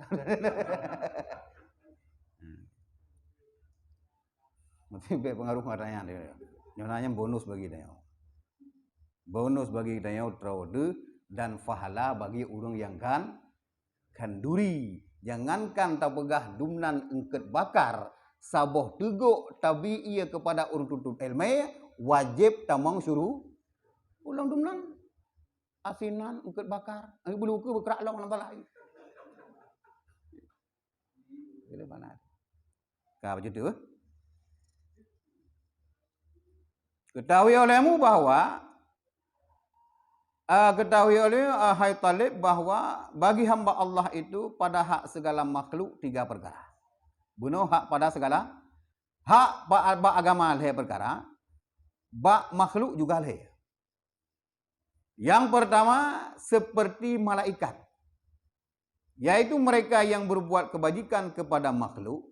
Mesti be pengaruh mengatanya dia. Nyonanya bonus bagi dia. Bonus bagi dia terode dan fahala bagi urang yang kan duri. Jangankan tak pegah dumnan engket bakar. Saboh teguk tabi ia kepada urang tuntut ilmu wajib tamang suruh ulang dumnan. Asinan engket bakar. Angin bulu ke berkerak long nang talai. Bila mana? Ka macam tu. Ketahui olehmu bahawa ketahui oleh hai talib bahawa bagi hamba Allah itu pada hak segala makhluk 3 perkara. Bunuh hak pada segala hak ba agama leh perkara, ba makhluk juga leh. Yang pertama seperti malaikat, yaitu mereka yang berbuat kebajikan kepada makhluk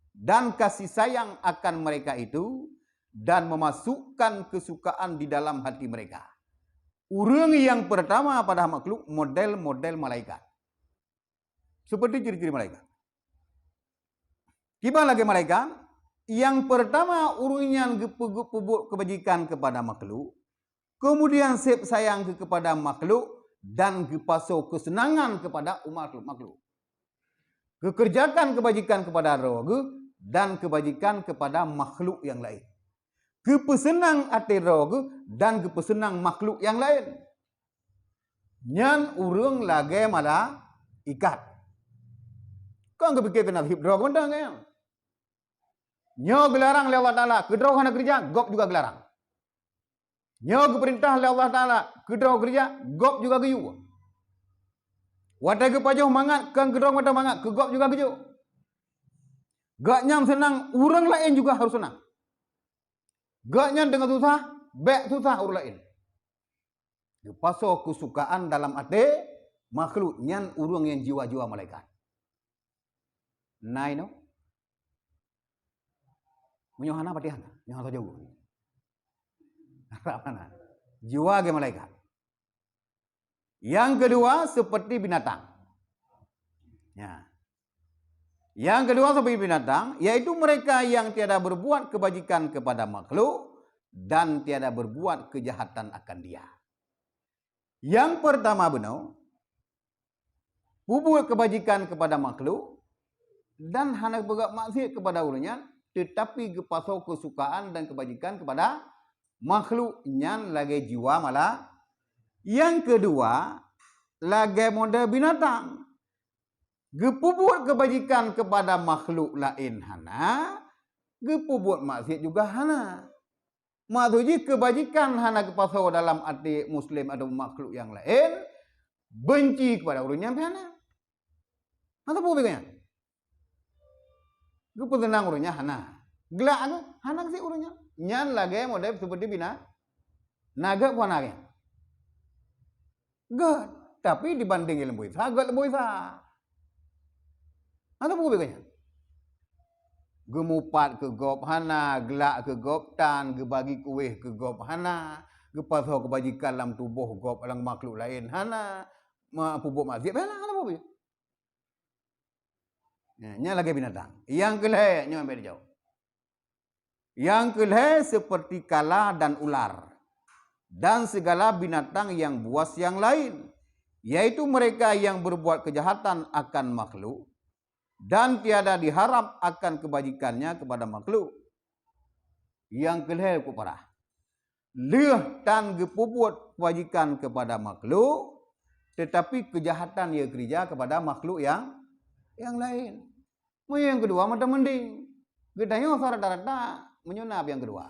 dan kasih sayang akan mereka itu dan memasukkan kesukaan di dalam hati mereka. Urang yang pertama pada makhluk model-model malaikat. Seperti ciri-ciri malaikat. Tiba lagi malaikat, yang pertama urang yang berbuat kebajikan kepada makhluk, kemudian sayang kepada makhluk dan kepaso kesenangan kepada umat makhluk. Kekerjakan kebajikan kepada roga dan kebajikan kepada makhluk yang lain. Kepesenang hati roga dan kepesenang makhluk yang lain. Nyan urang lagi malah ikat. Kau kepikir kena hibro gondang kan? Nyo gelarang oleh Allah Ta'ala, kedraw hana kerja, gop juga gelarang. Nyo keperintah oleh Allah Ta'ala, kedraw kerja, gop juga geyu. Watai ke pajuh mangat, kan kedraw mata mangat, ke gop juga geyu. Gak nyam senang, urang lain juga harus senang. Gak nyam dengan susah, bek susah urang lain. Paso kesukaan dalam hati makhluk nyan urang yang jiwa-jiwa malaikat. Nai no. Menyohana patihana, nyohana jauh. Mana? Jiwa ge malaikat. Yang kedua seperti binatang. Ya. Yang kedua seperti binatang, yaitu mereka yang tiada berbuat kebajikan kepada makhluk dan tiada berbuat kejahatan akan dia. Yang pertama benar, buat kebajikan kepada makhluk dan hendak berbuat maksiat kepada orangnya, tetapi kepasau kesukaan dan kebajikan kepada makhluk yang lagi jiwa malah. Yang kedua, lagi model binatang. Gepubuat kebajikan kepada makhluk lain hana, gepubuat maksiat juga hana. Maksudnya kebajikan hana kepasau dalam hati muslim atau makhluk yang lain, benci kepada orangnya hana. Apa bedanya? Gue tenang urutnya hana. Gelak aku, hana sih urutnya. Nyan lagi model seperti bina. Naga pun naga. Gak. Tapi dibanding ilmu isa, gak ilmu isa. Apa bedanya? Gemupat ke gop hana, gelak ke gop tan, gebagi kuih ke gop hana, gepasau kebajikan dalam tubuh gop dalam makhluk lain hana, pupuk maksiat hana, apa bedanya? Nya lagi binatang. Yang kelih nya ambil jauh. Yang kelih seperti kala dan ular dan segala binatang yang buas yang lain, yaitu mereka yang berbuat kejahatan akan makhluk dan tiada diharap akan kebajikannya kepada makhluk. Yang kelih ku parah. Leh tan gepubuat kebajikan kepada makhluk, tetapi kejahatan ia kerja kepada makhluk yang lain. Yang kedua macam mending. Gedanya rata-rata menyunap yang kedua.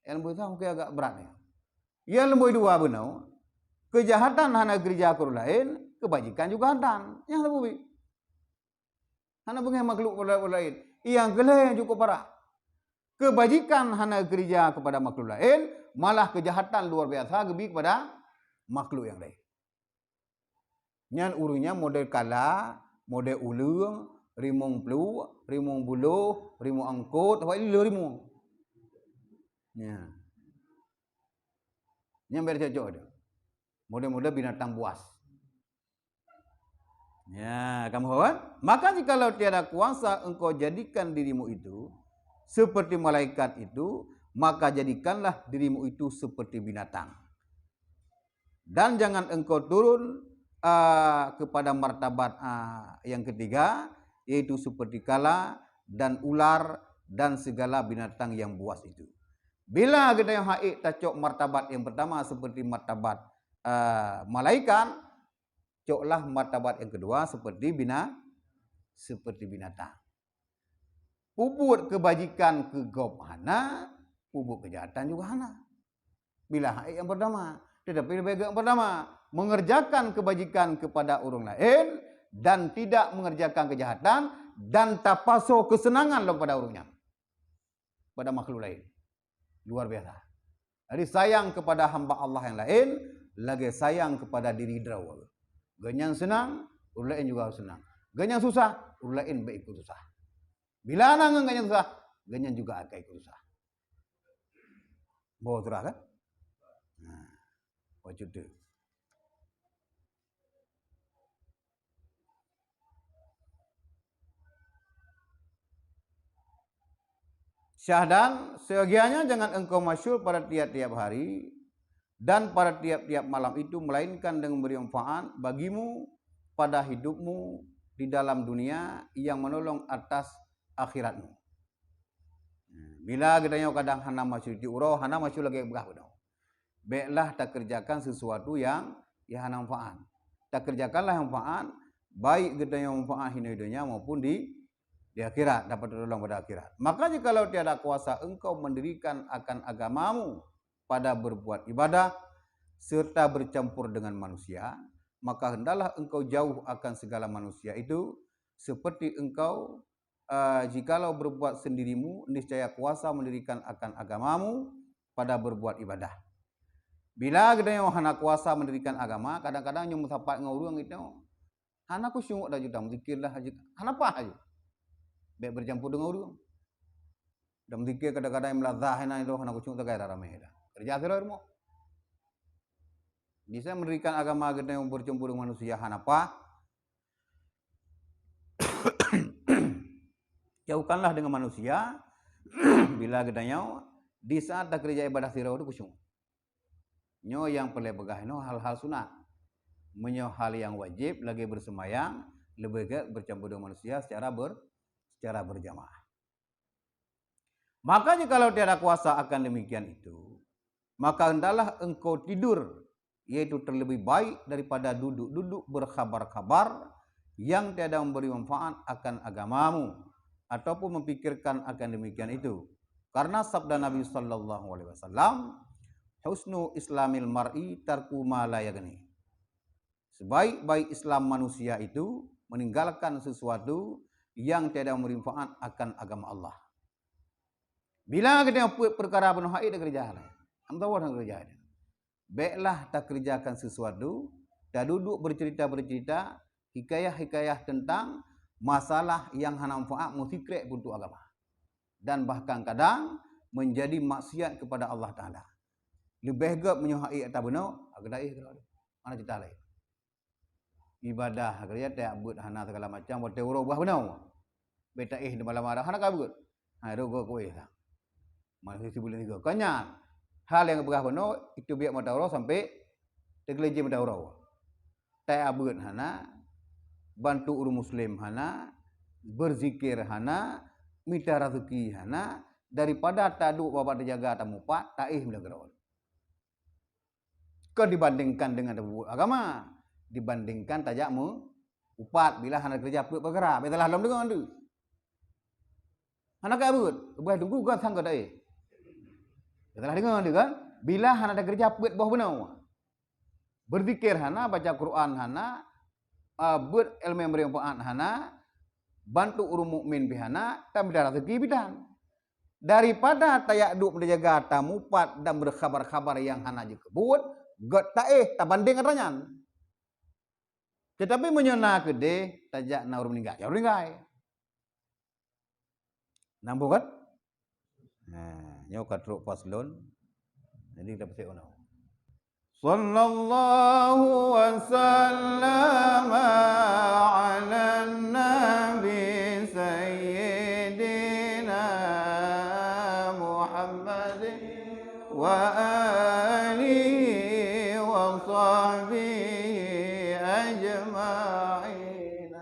Yang lembu itu mungkin agak berat ya. Yang lembu dua benar. Kejahatan hana kerja ke lain, kebajikan juga dan. Yang lembu bi. Hana bunga makhluk lain. Yang kelih cukup parah. Kebajikan hana kerja kepada makhluk lain, malah kejahatan luar biasa gebi kepada makhluk yang lain. Nyan urunya model kala, model ulung, rimong pelu, rimong buluh, rimong angkut, apa ini rimong. Ya. Yang bercocok ada. Model-model binatang buas. Ya, kamu kawan? Maka jikalau tiada kuasa engkau jadikan dirimu itu seperti malaikat itu, maka jadikanlah dirimu itu seperti binatang. Dan jangan engkau turun kepada martabat yang ketiga, yaitu seperti kala dan ular dan segala binatang yang buas itu. Bila kita yang haid tacok martabat yang pertama seperti martabat malaikat, coklah martabat yang kedua seperti binatang. Puput kebajikan ke gop hana, puput kejahatan juga hana. Bila haid yang pertama, tetapi lebih yang pertama mengerjakan kebajikan kepada orang lain dan tidak mengerjakan kejahatan dan tapaso kesenangan kepada orangnya, pada makhluk lain. Luar biasa. Jadi sayang kepada hamba Allah yang lain, lagi sayang kepada diri draw. Ganyan senang, orang lain juga harus senang. Ganyan susah, orang lain baik ikut susah. Bila nangang ganyan susah, ganyan juga akan ikut susah. Bawa terah kan? Nah, wajib tu. Syahdan, sebagiannya jangan engkau masyhur pada tiap-tiap hari dan pada tiap-tiap malam itu, melainkan dengan memberi manfaat bagimu pada hidupmu di dalam dunia yang menolong atas akhiratmu. Bila gedanya kadang hana masuk di urau, hana masuk lagi begah benar. Baiklah tak kerjakan sesuatu yang hana manfaat. Tak kerjakanlah yang manfaat, baik gedanya manfaat hidupnya maupun di akhirat, dapat tertolong pada akhirat. Maka jikalau tiada kuasa engkau mendirikan akan agamamu pada berbuat ibadah serta bercampur dengan manusia, maka hendaklah engkau jauh akan segala manusia itu, seperti engkau jikalau berbuat sendirimu, niscaya kuasa mendirikan akan agamamu pada berbuat ibadah. Bila gedanya hana kuasa mendirikan agama, kadang-kadang nyum sapat ngurung itu, hana ku syuk dah juta zikirlah haji, hana apa aja. Baik bercampur dengan orang. Dan zikir kadang-kadang melazah hana itu hana ku syuk tak kira ramai dah. Kerja kira rumah. Bisa mendirikan agama kita yang bercampur dengan manusia hanapa. Jauhkanlah dengan manusia bila gedanya di saat tak kerja ibadah sirau itu kusyuk. Nyo yang perlu begah no hal-hal sunat. Menyo hal yang wajib lagi bersemayang lebih baik bercampur dengan manusia secara berjamaah. Maka jikalau tiada kuasa akan demikian itu, maka hendaklah engkau tidur, yaitu terlebih baik daripada duduk-duduk berkhabar-khabar yang tiada memberi manfaat akan agamamu ataupun memikirkan akan demikian itu. Karena sabda Nabi sallallahu alaihi wasallam, husnu islamil mar'i tarku ma la yaghni. Sebaik-baik Islam manusia itu meninggalkan sesuatu yang tiada memberi manfaat akan agama Allah. Bila kita perkara penuh haid kerja lah. Am tahu orang kerja ada. Baiklah tak kerjakan sesuatu, tak duduk bercerita-bercerita, hikayah-hikayah tentang masalah yang hana manfaat mufikrek untuk agama. Dan bahkan kadang menjadi maksiat kepada Allah Ta'ala. Lebih gap menyuhai atas benar, agak mana cerita lain. Ibadah kerja tak buat hana segala macam, buat teori buah benar. Betaih di malam marah, hana kabut. Hai rogo kowe lah. Masih sebulan 3. Kanya hal yang berah benar itu biar mata orang sampai tergelincir mata orang. Tak abut hana, bantu orang Muslim hana, berzikir hana, minta rezeki hana, daripada taduk bapak terjaga tamu pak, taih menegara. Kau dibandingkan dengan agama, dibandingkan tajakmu upat bila hana kerja bergerak, betul lah dalam dengan tu. Hana kabut, buat tunggu kau sangka taih. Betul lah dengan tu kan? Bila hana ada kerja bawah benar. Berzikir hana, baca Quran hana, buat ilmu yang bermanfaat hana, bantu orang mukmin bihana, tak ada rezeki bidan. Daripada tayak duk menjaga tamu pat dan berkhabar-khabar yang hana je kebut, god taih tak banding katanya. Tetapi menyona ke de tajak na orang meninggal. Ya orang meninggal. Nampu kan? Nah, nyo katruk paslon. Jadi kita pasal ono. Sallallahu wasallam ala nabi sayyidina Muhammad wa alihi wa sahbihi ajma'in.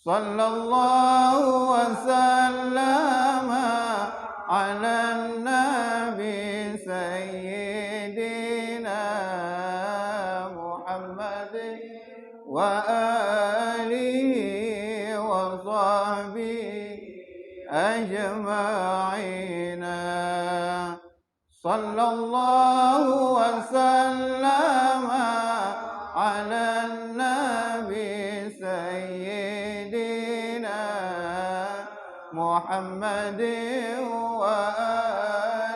Sallallahu wasallam ala nabi sayyidina Muhammad wa alihi wa sahbihi ajma'in. Sallallahu wasallam ala nabi sayyidina Muhammad wa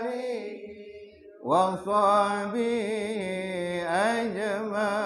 alihi wa sahbihi ajma'in.